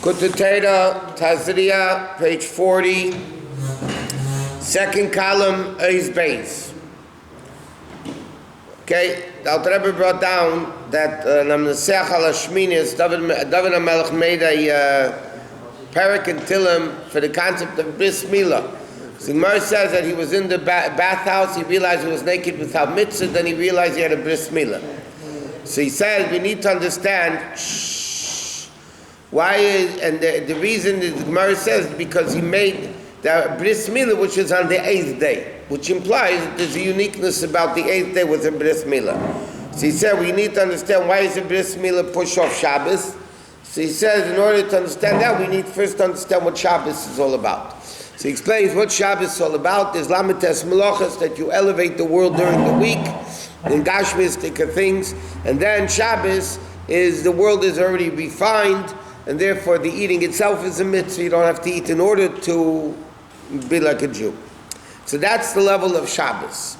Kututera, Tazria, page 40, second column, A's base. Okay, the Alter Rebbe brought down that Namneseach al Hashminis, David HaMelech made a parak and tilim for the concept of bris milah. So the Gemara says that he was in the bathhouse, he realized he was naked without mitzvah, then he realized he had a bris milah. So he says we need to understand why is, and the reason is the Gemara says because he made the bris milah which is on the 8th day, which implies that there's a uniqueness about the 8th day with the bris milah. So he said we need to understand why is the bris milah push off Shabbos. So he says in order to understand that we need first to understand what Shabbos is all about. So he explains what Shabbos is all about. There's lamites melachos, that you elevate the world during the week in gashmistic things, and then Shabbos is the world is already refined, and therefore the eating itself is a mitzvah. You don't have to eat in order to be like a Jew. So that's the level of Shabbos.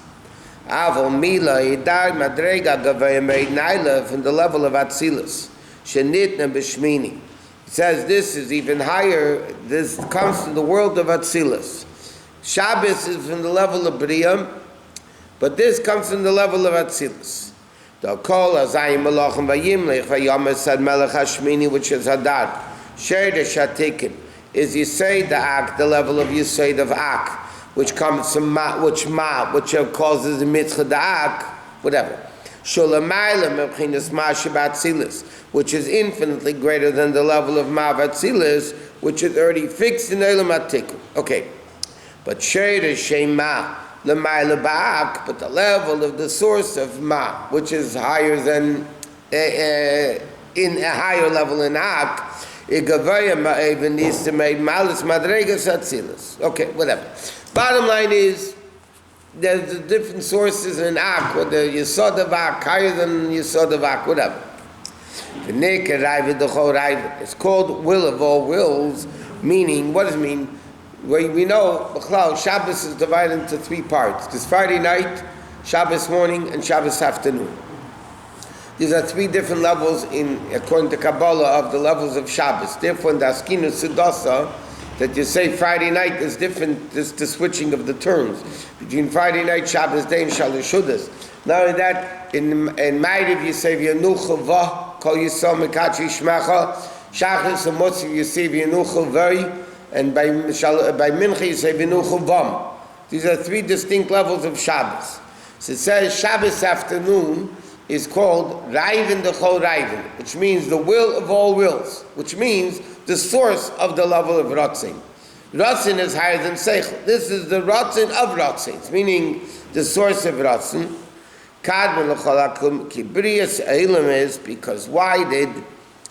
Avol mila idar madrega gavayim naila from the level of Atzilus. Shenitna b'shmini. It says this is even higher. This comes from the world of Atzilus. Shabbos is from the level of Bria, but this comes from the level of Atzilus. The kol azayim malachim vayimlech vayomer sad melech hashmini, which is Hadar. Sheder shatikin is Yisei the Ak, the level of Yisei of Ak, which comes from which causes the mitzvah the Ak, whatever. Shulamayla mebchinas ma shebatzilus, which is infinitely greater than the level of ma batzilus, which is already fixed in Eilam Atikun. Okay, but Sheder shema l'mayla ba'ak, but the level of the source of ma, which is higher than in a higher level in Ak, igavaya ma'even needs to make malis madregas atzilus. Okay, whatever. Bottom line is, there's different sources in Ak, whether Yesod of Ak, higher than Yesod of Ak, whatever. It's called will of all wills, meaning, what does it mean? We know, Shabbos is divided into 3 parts. There's Friday night, Shabbos morning, and Shabbos afternoon. These are 3 different levels, according to Kabbalah, of the levels of Shabbos. Therefore, in the Askinu Sudasa, that you say Friday night is different, just the switching of the terms between Friday night, Shabbos day, and Shalosh Shudas. Not only that, in Ma'ariv you say V'yanucha va, kol yisrael mekatri shmecha, Shachris and Motziv you say V'yanucha v'y, and by Mincha you say V'yanucha vam. These are 3 distinct levels of Shabbos. So it says Shabbos afternoon is called Raivin Dechol Raivin, which means the will of all wills, which means the source of the level of Ratzin. Ratzin is higher than Seichel. This is the Ratzin of Ratzin, meaning the source of Ratzin. Kadmon l'chol kibriyas eilam is because why did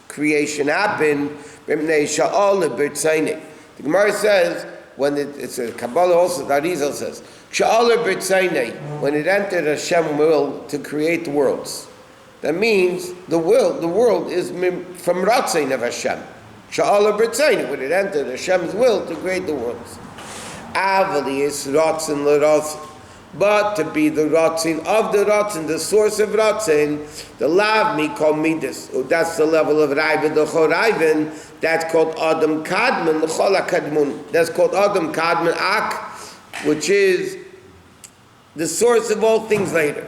creation happen? B'mnei sha'ol le'bertzaynei. The Gemara says, when it's a Kabbalah also, the Arizal says, sha'ol le'bertzaynei, when it entered Hashem's will to create the worlds. That means the world is from Ratzin of Hashem. Sha'ala b'tzayin, when it entered Hashem's will to create the worlds. Avali is Ratzin l'Ratzin. But to be the Ratzin of the Ratzin, the source of Ratzin, the Lav Mikol Midas. That's the level of Raivin, the Chol Raivin. That's called Adam Kadmon, the Chol HaKadmon. That's called Adam Kadmon Ak, which is the source of all things later.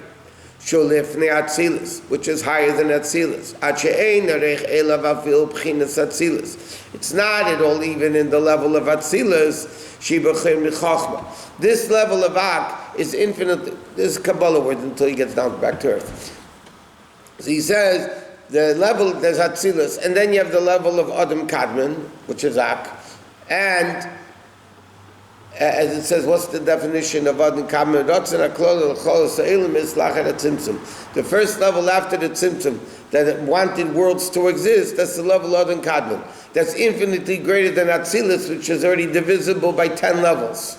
Sholifnei Atzilus, which is higher than Atzilus. It's not at all even in the level of Atzilus. This level of Ak is infinite. This is Kabbalah word until he gets down back to earth. So he says the level, there's Atzilus, and then you have the level of Adam Kadmon, which is Ak, and as it says, what's the definition of Adam Kadmon? The first level after the Tzimtzum, that wanted worlds to exist, that's the level of Adam Kadmon. That's infinitely greater than Atzilus, which is already divisible by 10 levels.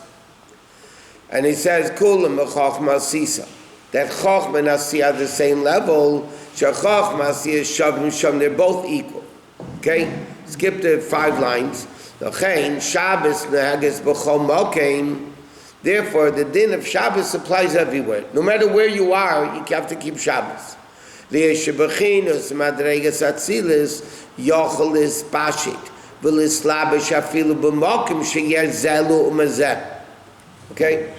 And he says, Kulam Chachma Sisa. That Chachma and Asiyah are the same level. Chachma Asiyah Shavim Sham, they're both equal. Okay? Skip the 5 lines. Therefore, the din of Shabbos applies everywhere. No matter where you are, you have to keep Shabbos. ולסלבש אפילו במקום שיש זה לו ומזה. Okay?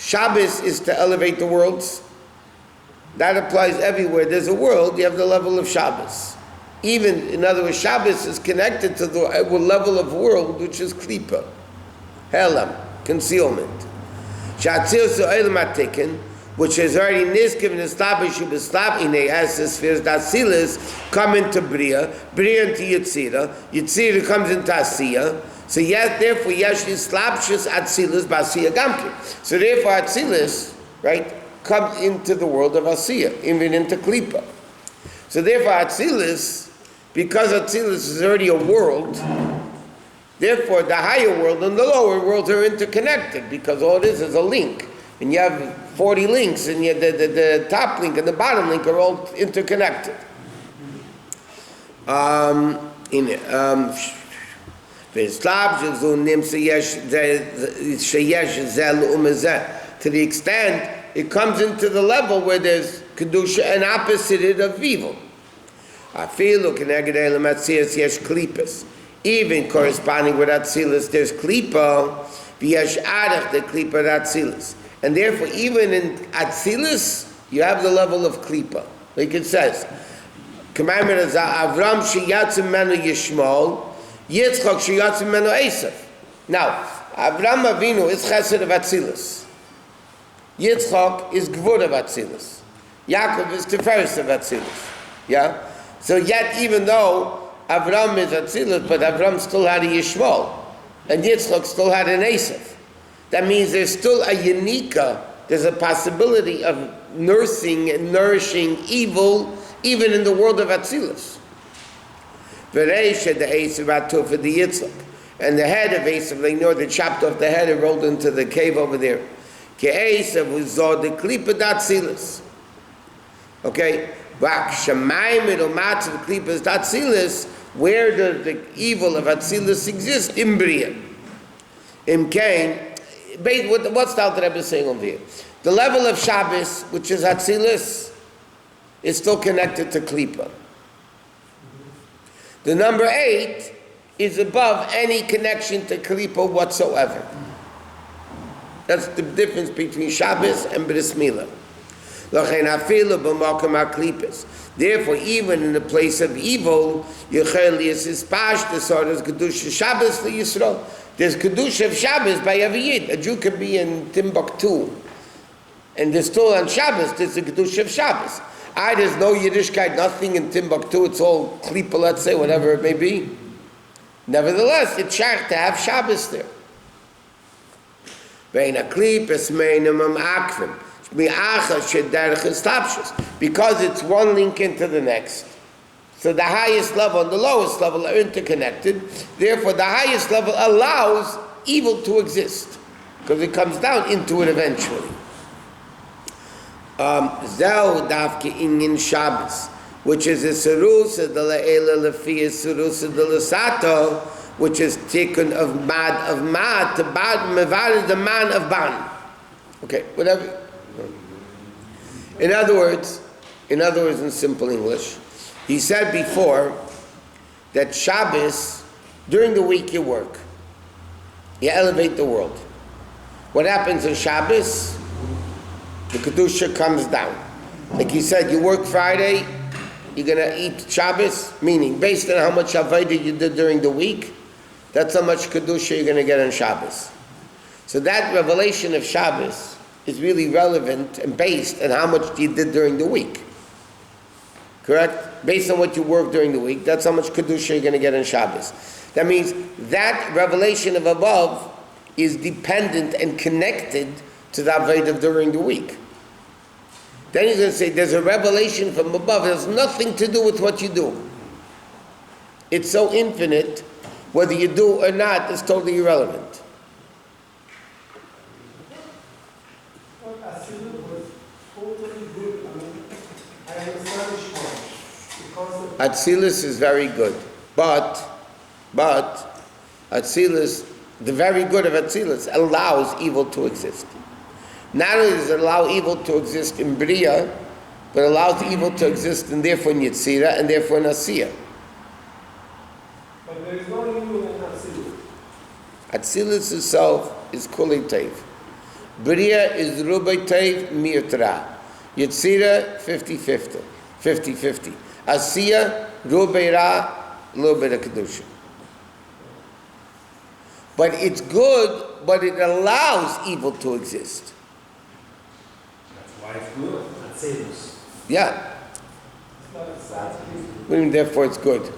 Shabbos is to elevate the worlds. That applies everywhere. There's a world, you have the level of Shabbos. Even, in other words, Shabbos is connected to the level of world, which is klipa, helam, concealment. Shatzil su'elam atikin, which is already nisgiven establish ubeslab ine as the spheres that silas come into bria, bria into yitzira, yitzira comes into asiya. So yes, therefore yesh islabshus atzilas basiya gamkin. So therefore atzilas, right, comes into the world of asiya, even into klipa. So therefore atzilas, because Atzilus is already a world, therefore the higher world and the lower world are interconnected, because all it is a link. And you have 40 links, and the top link and the bottom link are all interconnected. To the extent it comes into the level where there's kedusha and opposite of evil. Even corresponding with Atzilus, there's klipa, the klipa Atzilus. And therefore, even in Atzilus, you have the level of klipa. Like it says, commandment is Avram sheyatzim menu Yishmael, Yitzchak sheyatzim menu Yosef. Now, Avram Avinu is chesed of Atzilus. Yitzchak is gvur of Atzilus. Yaakov is tiferes of Atzilus. Yeah? So yet, even though Avram is Atzilus, but Avram still had a Yishmael, and Yitzchak still had an Yosef. That means there's still a unika, there's a possibility of nursing and nourishing evil, even in the world of Atzilus. And the head of Yosef, they know they chopped off the head and rolled into the cave over there. Okay? Where does the evil of Atzilus exist? In Bria. In Cain. What's the Alter Rebbe saying over here? The level of Shabbos, which is Atzilus, is still connected to Klipa. The number 8 is above any connection to Klipa whatsoever. That's the difference between Shabbos and Bris Milah. Therefore, even in the place of evil, there's Kedusha of Shabbos by every Yid. A Jew can be in Timbuktu, and there's still on Shabbos, there's a Kedusha of Shabbos. There's no Yiddishkeit, nothing in Timbuktu, it's all Klipa, let's say, whatever it may be. Nevertheless, it's shach to have Shabbos there. Because it's one link into the next. So the highest level and the lowest level are interconnected. Therefore, the highest level allows evil to exist, because it comes down into it eventually. Which is a Serusa de la Ela Lafia Serusa de la Sato, which is taken of mad to bad, mevad the man of ban. Okay, whatever. In other words, in simple English, he said before that Shabbos, during the week you work. You elevate the world. What happens on Shabbos? The Kedusha comes down. Like he said, you work Friday, you're going to eat Shabbos, meaning based on how much Avodah you did during the week, that's how much Kedusha you're going to get on Shabbos. So that revelation of Shabbos is really relevant and based on how much you did during the week. Correct? Based on what you worked during the week, that's how much Kedusha you're going to get on Shabbos. That means that revelation of above is dependent and connected to the Avodah during the week. Then he's going to say there's a revelation from above. It has nothing to do with what you do. It's so infinite, whether you do or not is totally irrelevant. Atzilus is very good, but Atzilus, the very good of Atzilus, allows evil to exist. Not only does it allow evil to exist in Bria, but allows evil to exist and therefore in Yetzirah and therefore in Asiya. But Atzilus itself is kulei tev. Bria is rubei tev mi'tra. Yetzira 50-50. 50-50. Asiya rubei ra, a little bit of kedusha. But it's good, but it allows evil to exist. That's why it's good. Atzilus. Yeah. What do you mean, therefore it's good?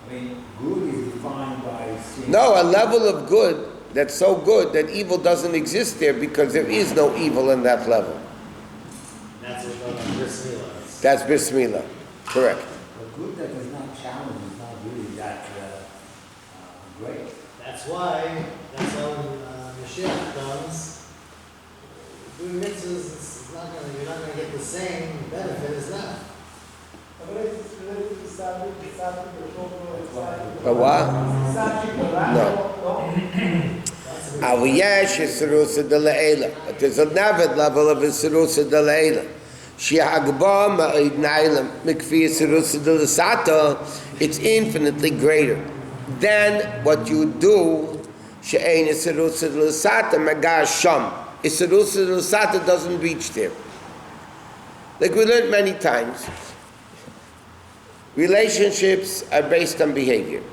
I mean, good is defined by sin. No, a level of good that's so good that evil doesn't exist there because there is no evil in that level. That's what Bris Milah is. That's Bris Milah. Correct. A good that is not challenged is not really that great. That's why, that's how when Mashiach comes, doing mitzvahs, you're not going to get the same benefit as that. But what? No. But there's another level of Isirusa de Leila. It's infinitely greater than what you do. Isirusa de doesn't reach there. Like we learned many times, relationships are based on behavior.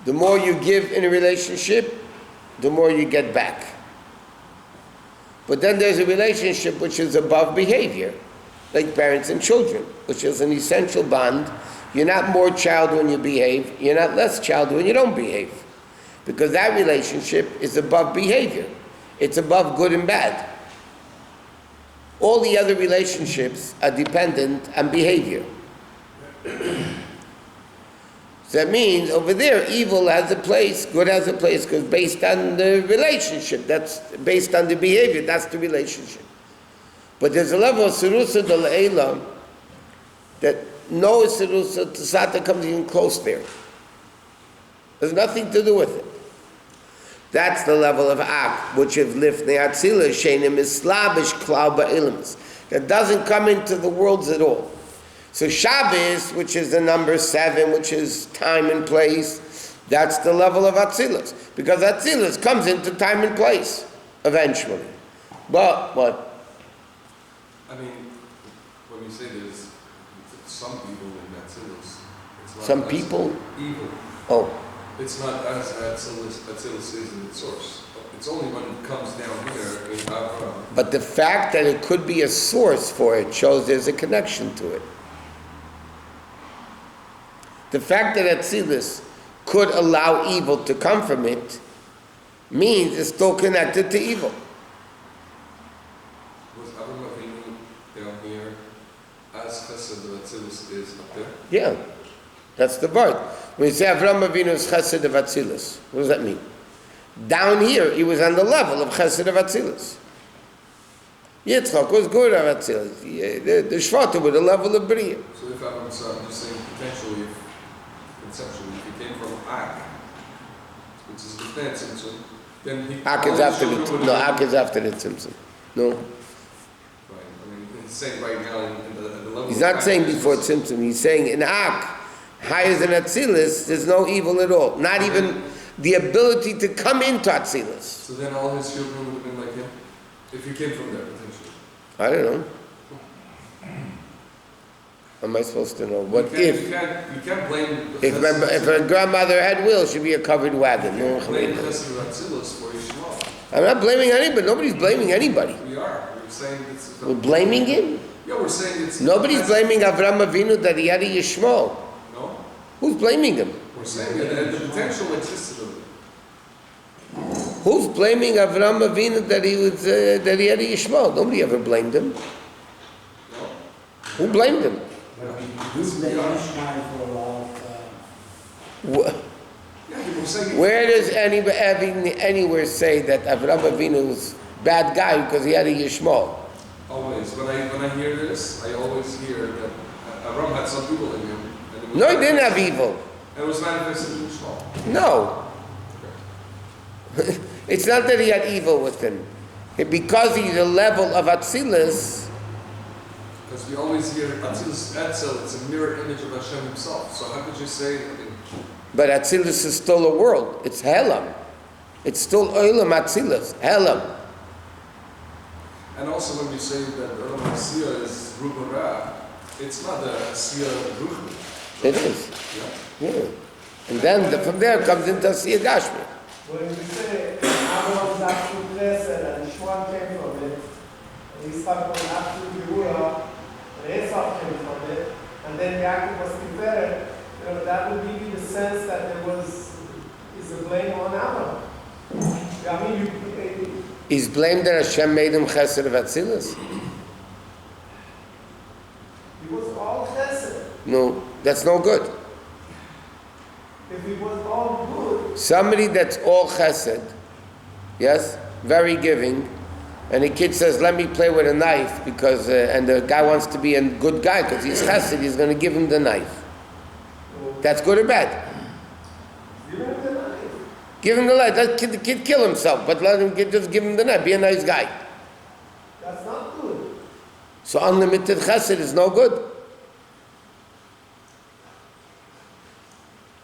The more you give in a relationship, the more you get back. But then there's a relationship which is above behavior, like parents and children, which is an essential bond. You're not more child when you behave, you're not less child when you don't behave. Because that relationship is above behavior. It's above good and bad. All the other relationships are dependent on behavior. So that means over there, evil has a place, good has a place, because based on the relationship, that's based on the behavior, that's the relationship. But there's a level of Sirusa de Le'ela that no Sirusa Tasata comes even close there. There's nothing to do with it. That's the level of Ak, which is Lifnei Atzila, Shenim is Slavish Klau Ba'ilmas, that doesn't come into the worlds at all. So Shabbos, which is the number 7, which is time and place, that's the level of Atzilus. Because Atzilus comes into time and place, eventually. But, what? I mean, when you say there's some people in Atzilus, it's not Some people? evil. Oh. It's not as Atzilus is in its source. It's only when it comes down here in Avram. But the fact that it could be a source for it shows there's a connection to it. The fact that Atzilus could allow evil to come from it means it's still connected to evil. Was Avram Avinu down here as Chesed of Atzilus is up there? Yeah, that's the word. When you say Avram Avinu is Chesed of Atzilus, what does that mean? Down here, he was on the level of Chesed of Atzilus. Yitzchak was good of Atzilus. The Shvata were the level of Bria. So if I'm just saying potentially, conceptually, if he came from Ak, which is the third Tzimtzum, then he... Ak is after the Tzimtzum. No. Right, I mean, he's saying right now in the level... He's not saying before Tzimtzum. He's saying in Ak, higher than Atzilus, there's no evil at all. Not even the ability to come into Atzilus. So then all his children would have been like him? If he came from there, potentially. I don't know. How am I supposed to know? What You can't blame... if a grandmother had wheels, she'd be a covered wagon. No, blame Chesed of Atzilus for Yishmael. I'm not blaming anybody. Nobody's blaming anybody. We are. We're saying it's... We're blaming him? Yeah, we're saying it's... Nobody's blaming Avram Avinu that he had a Yishmael. No? Who's blaming him? We're saying that the potential existed of it. Who's blaming Avram Avinu that he had a Yishmael? Nobody ever blamed him. No? Who blamed him? But we do blame Ishmael for a lot of... Yeah, we're saying... Where does anywhere say that Avram Avinu was a bad guy because he had a Yishmael? Always. When I hear this, I always hear that Avram had some evil in him. And it was No, he didn't have evil. And it was manifested in Yishmael. No. It's not that he had evil with him. Because he's a level of Atzilus. Because we always hear Atzilus Etzel, it's a mirror image of Hashem himself. So how could you say, I mean, But Atzilus is still a world. It's Helam. It's still Olam Atzilus. Helam. And also when you say that Olam Asiya is Ruba Ra, it's not the Asiya Ruchni. It is. Yeah. Yeah. And then from there comes into Asiya Gashmi. When we say Abraham's absolute chesed and Shmuel came from it, and Yitzchak was absolute Geburah, and Esau came from it, and then Yaakov was Tiferet, that would give you the sense that there is a blame on Abraham. I mean, He's blamed that Hashem made him chesed of Atzilus. He was all chesed. No, that's no good. If he was all good, Somebody that's all chesed, yes, very giving, and the kid says, let me play with a knife, because, and the guy wants to be a good guy, because he's chesed, he's going to give him the knife. That's good or bad? give him the knife. Give him the knife. Let the kid kill himself, but let him just give him the knife. Be a nice guy. That's not good. So unlimited chesed is no good.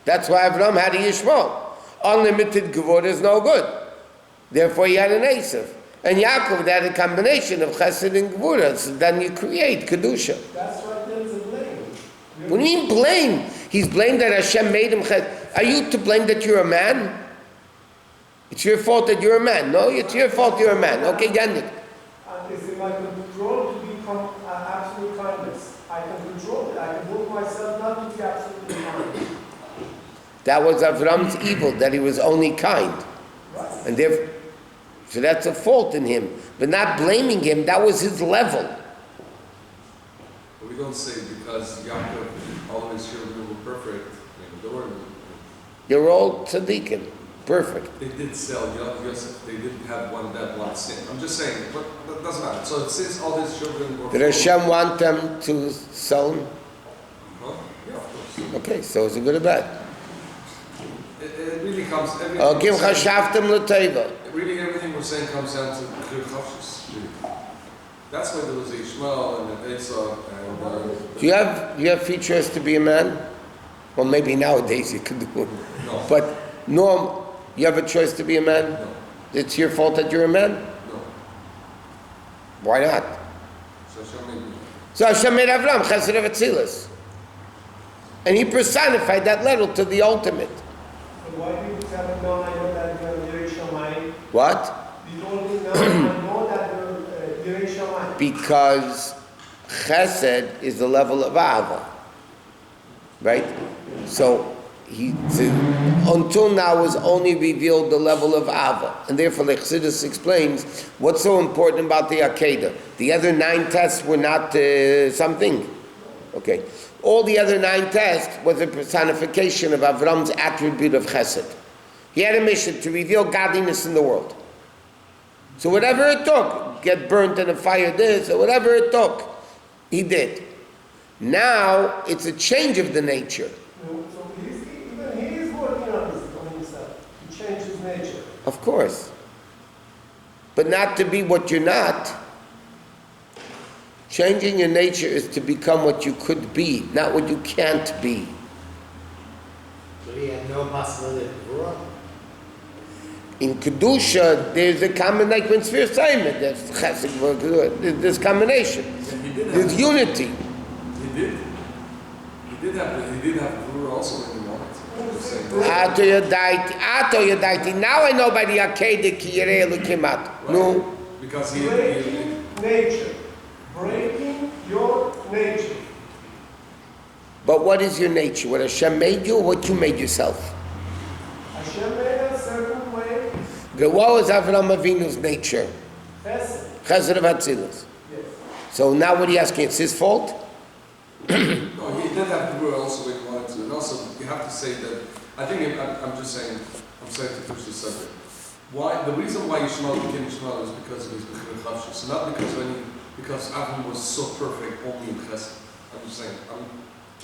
That's why Avram had a Yishmael. Unlimited Gevurah is no good. Therefore he had an Yosef. And Yaakov had a combination of chesed and Gevurah. So then you create Kedusha. That's why there's a blame. What do you mean blame? He's blamed that Hashem made him chesed. Are you to blame that you're a man? It's your fault that you're a man. No, it's your fault you're a man. Okay, Yannick. And it's in my control to become absolute kindness. I can control it. I can work myself not to be absolutely kind. That was Avram's evil, that he was only kind. Right. And therefore, so that's a fault in him. But not blaming him, that was his level. But we don't say because Yaakov, all of his children were perfect, they were. You're all tzaddikim. Perfect. They did sell Yosef. They didn't have one sin. I'm just saying, but that doesn't matter. So since all his children were... Did Hashem want them to sell him? Huh? Yeah, of course. Okay, so is it good or bad? It really comes... Kim chashaftem l'teva. Really everything we're saying comes down to Kir Chavshus. Really. That's why there was Ishmael and Esau and... Do you have features to be a man? Well, maybe nowadays you could do it. No. But Norm, you have a choice to be a man? No. It's your fault that you're a man? No. Why not? So Hashem made me. So Hashem made Avram chesed of Atzilus. And he personified that level to the ultimate. So why do you tell him, no, I know that you're Yirei Shamayim? What? You told me, no, I know that you're Yirei Shamayim. Because chesed is the level of Ava. Right? So until now was only revealed the level of Ava. And therefore the Chassidus explains what's so important about the Akedah. The other 9 tests were not something. Okay. All the other 9 tests was a personification of Avram's attribute of Chesed. He had a mission to reveal godliness in the world. So whatever it took, get burnt in a fire this, or whatever it took, he did. Now it's a change of the nature. So even he is working on himself to change his nature. Of course. But not to be what you're not. Changing your nature is to become what you could be, not what you can't be. So he had no possibility of growth. In Kedusha, there's a common, like when Sphere Simon, there's chesed, there's combination. There's unity. He did have Guru also when he wanted. Ato Yadaiti. Now I know by the Akedah ki yirei Elokim. No. Because he Breaking nature. Breaking your nature. But what is your nature? What Hashem made you or what you made yourself? Hashem made a certain way. Okay, what was Avram Avinu's nature? Chesed. Chesed of Atzilus. Yes. So now what are you asking? It's his fault? No, he did have Guru also when he wanted to. And also, you have to say that, I think, I'm just saying, I'm sorry to push this subject. Why, the reason why Yishmael became Yishmael is because of his Bechir Chavshus, not because Avram was so perfect only in Chesed. I'm just saying,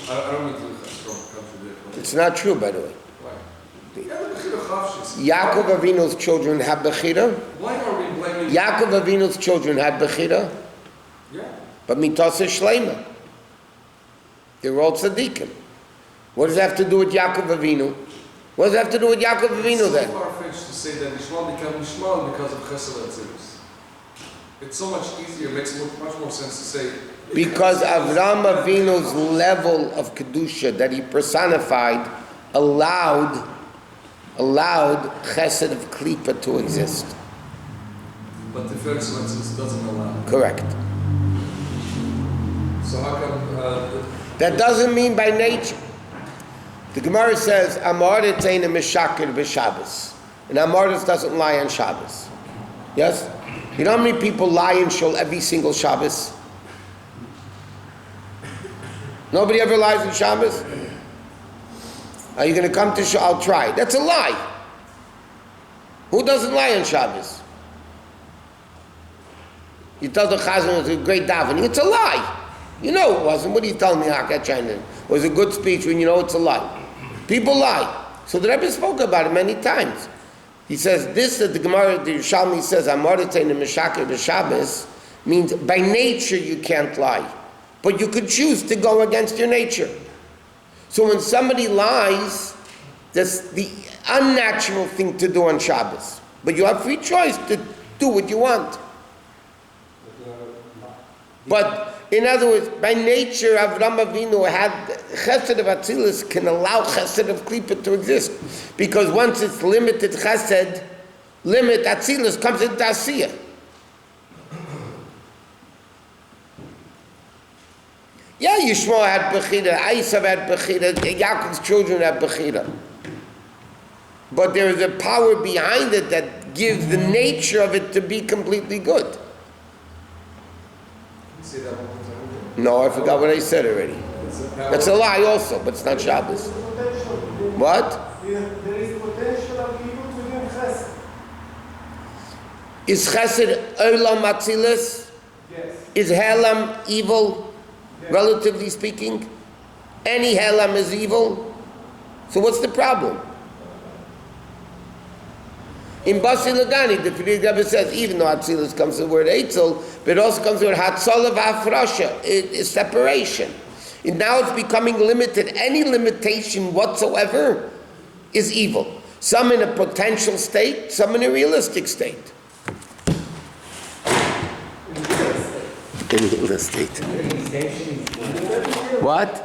I don't mean to contradict. It's not true, by the way. Why? Yeah, the Bechir Chavshus. Yaakov Avinu's children had Bechira. Why are we blaming... Yaakov Avinu's children had Bechira. Yeah. But Mitasa Shleima. They were all tzaddikim. What does that have to do with Yaakov Avinu? What does that have to do with Yaakov Avinu then? It's so far-fetched to say that Yishmael became Yishmael because of Chesed Atzilus. It's so much easier, it makes much more sense to say... Because Avram Avinu's level of Kedusha that he personified allowed Chesed of Klipa to exist. But the first Atzilus doesn't allow. Correct. So how come... That doesn't mean by nature. The Gemara says, Amoritz ain't a Meshakir b'Shabbos. And Amoritz doesn't lie on Shabbos. Yes? You know how many people lie in Shul every single Shabbos? Nobody ever lies on Shabbos? Are you going to come to Shul? I'll try. That's a lie. Who doesn't lie on Shabbos? You tell the Chazan it was a great davening. It's a lie. You know it wasn't. What are you telling me, Hakachan? It was a good speech when you know it's a lie. People lie. So the Rebbe spoke about it many times. He says this, that the Gemara, the Yerushalmi says, Amoritzein and Meshakir b'Shabbos, means by nature you can't lie. But you could choose to go against your nature. So when somebody lies, that's the unnatural thing to do on Shabbos. But you have free choice to do what you want. But in other words, by nature, Avram Avinu had Chesed of Atzilus can allow Chesed of Klipa to exist, because once it's limited Chesed, limit Atzilus comes into Asiyah. Yeah, Yishmael had Bechira, Esav had Bechira, Yaakov's children had Bechira. But there is a power behind it that gives the nature of it to be completely good. Say that one more time. No, I forgot what I said already. That's a lie also, but it's not Shabbos. What? There is potential of evil within Chesed. Is Chesed Olam Atzilus? Yes. Is Helam evil, relatively speaking? Any Helam is evil. So what's the problem? In Basi Lagani, the Frierdiker Rebbe says, even though Atzilus comes to the word Eitzel, but it also comes to the word Hatzalah v'Afrasha, it is separation. And now it's becoming limited. Any limitation whatsoever is evil. Some in a potential state, some in a realistic state. In real estate. What?